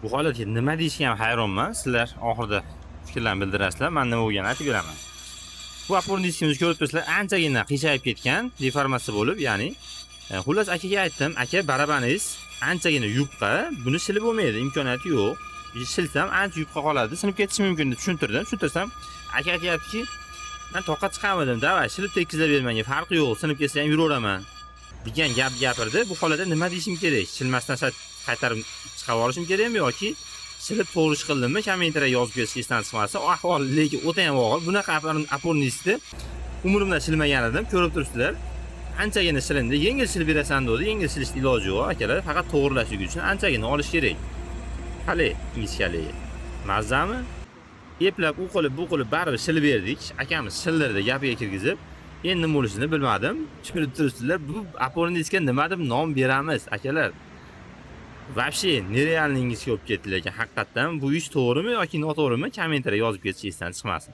Bu holatga nima deyishga ham hayronman. Sizlar oxirida fikrlarni bildirasizlar. Men nima bo'lganini aytib beraman. Bu opor diskimizni ko'rib turibsizlar, anchagina qiyshayib ketgan, deformatsiya bo'lib, ya'ni xullas akaga aytdim, aka barabaningiz anchagina yupqa, buni shilib bo'lmaydi, imkoniyati yo'q. Shilsam ancha yupqa qoladi, sinib ketishi mumkin deb tushuntirdim. Tushuntirsam, aka aytayaptiki, men toqat chiqamadim, davay, shilib tekizlab bermanga, farqi yo'q, sinib ketsa ham yuraveraman degan gap gapirdi. Bu holatda nima deyishim kerak? Shilmasdan qaytarib chiqarib olishim kerakmi yoki shilib to'g'ri chiqildimmi? Kommentariyga yozib berishga esdan chiqmasa, ahvol lekin o'ta ham og'ir. Bunaqa apornisni umrimda shilmagan edim, ko'rib turibsizlar. Anchagina shilindi, yengil shilib berasan dedi, yengil shilishning iloji yo'q, akalar. Faqat to'g'rilash uchun anchagina olish kerak. Hali ingichkali. Mazami? Eplab u qilib, bu qilib baribir shilib berdik. Akamiz shildirdi, gapiga kirgizib. Endi nima bo'lishini bilmadim. Tushunib turibsizlar, bu apornisga nima deb nom beramiz, akalar? Вообще nerealni ingichka bo'lib ketdi, lekin haqiqatan bu ish to'g'rimi yoki noto'g'rimi? Kommentariyga yozib ketishingizdan chiqmasin.